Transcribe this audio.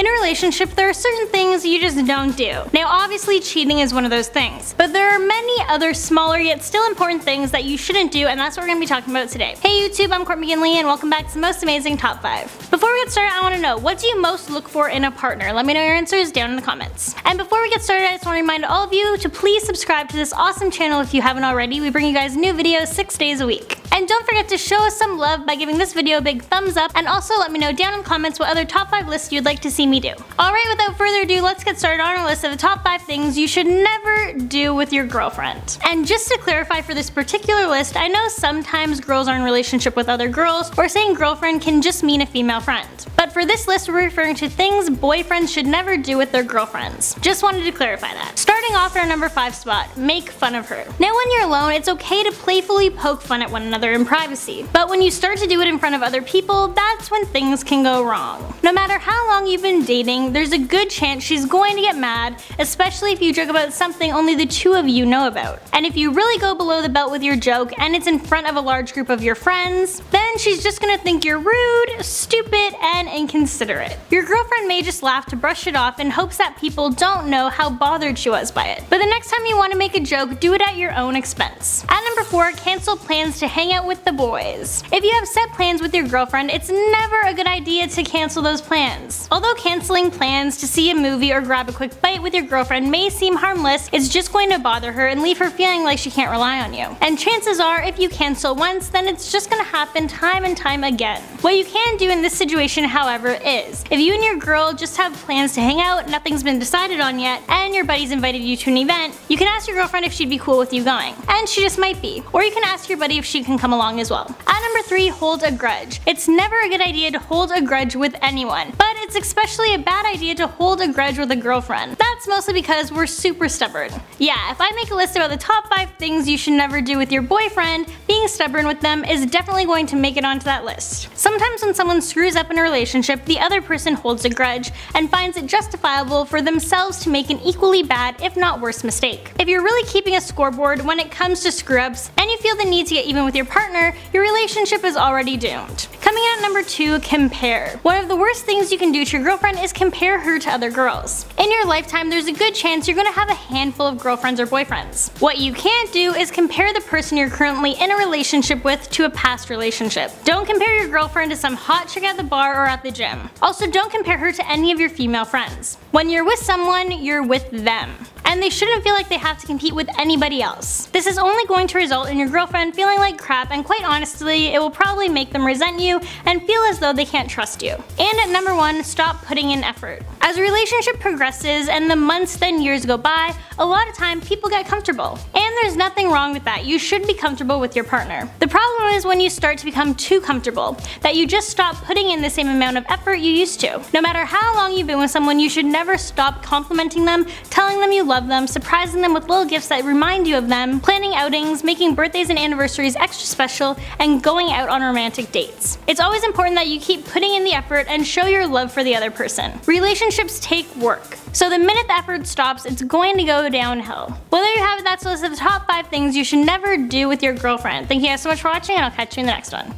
In a relationship, there are certain things you just don't do. Now obviously cheating is one of those things, but there are many other smaller yet still important things that you shouldn't do, and that's what we're going to be talking about today. Hey YouTube, I'm Courtney McGinley and welcome back to the most amazing top 5. Before we get started, I want to know, what do you most look for in a partner? Let me know your answers down in the comments. And before we get started, I just want to remind all of you to please subscribe to this awesome channel if you haven't already. We bring you guys new videos 6 days a week. And don't forget to show us some love by giving this video a big thumbs up, and also let me know down in the comments what other top 5 lists you'd like to see me do. Alright, without further ado, let's get started on our list of the top 5 things you should never do with your girlfriend. And just to clarify for this particular list, I know sometimes girls are in a relationship with other girls, or saying girlfriend can just mean a female friend. But for this list, we're referring to things boyfriends should never do with their girlfriends. Just wanted to clarify that. Starting off at our number 5 spot, make fun of her. Now when you're alone, it's okay to playfully poke fun at one another in privacy. But when you start to do it in front of other people, that's when things can go wrong. No matter how long you've been dating, there's a good chance she's going to get mad, especially if you joke about something only the two of you know about. And if you really go below the belt with your joke and it's in front of a large group of your friends, then she's just gonna think you're rude, stupid, and inconsiderate. Your girlfriend may just laugh to brush it off in hopes that people don't know how bothered she was by it. But the next time you want to make a joke, do it at your own expense. At number 4, cancel plans to hang out with the boys. If you have set plans with your girlfriend, it's never a good idea to cancel those plans. Although canceling plans to see a movie or grab a quick bite with your girlfriend may seem harmless, it's just going to bother her and leave her feeling like she can't rely on you. And chances are, if you cancel once, then it's just gonna happen time and time again. What you can do in this situation, however, is if you and your girl just have plans to hang out, nothing's been decided on yet, and your buddies invited you to an event, you can ask your girlfriend if she'd be cool with you going. And she just might be. Or you can ask your buddy if she can come along as well. At number 3, hold a grudge. It's never a good idea to hold a grudge with anyone, but it's especially a bad idea to hold a grudge with a girlfriend. That's mostly because we're super stubborn. Yeah, if I make a list about the top 5 things you should never do with your boyfriend, being stubborn with them is definitely going to make it onto that list. Sometimes when someone screws up in a relationship, the other person holds a grudge and finds it justifiable for themselves to make an equally bad, if not worse, mistake. If you're really keeping a scoreboard when it comes to screw-ups, and you feel the need to get even with your partner, your relationship is already doomed. Coming in at number 2, compare. One of the worst things you can do to your girlfriend is compare her to other girls. In your lifetime, there's a good chance you're gonna have a handful of girlfriends or boyfriends. What you can't do is compare the person you're currently in a relationship with to a past relationship. Don't compare your girlfriend to some hot chick at the bar or at the gym. Also, don't compare her to any of your female friends. When you're with someone, you're with them. And they shouldn't feel like they have to compete with anybody else. This is only going to result in your girlfriend feeling like crap, and quite honestly, it will probably make them resent you and feel as though they can't trust you. And at number 1, stop putting in effort. As a relationship progresses and the months then years go by, a lot of time people get comfortable. And there's nothing wrong with that. You should be comfortable with your partner. The problem is when you start to become too comfortable, that you just stop putting in the same amount of effort you used to. No matter how long you've been with someone, you should never stop complimenting them, telling them you love them, surprising them with little gifts that remind you of them, planning outings, making birthdays and anniversaries extra special, and going out on romantic dates. It's always important that you keep putting in the effort and show your love for the other person. Relationships take work, so the minute the effort stops, it's going to go downhill. Well, there you have it. That's the list of the top 5 things you should never do with your girlfriend. Thank you guys so much for watching, and I'll catch you in the next one.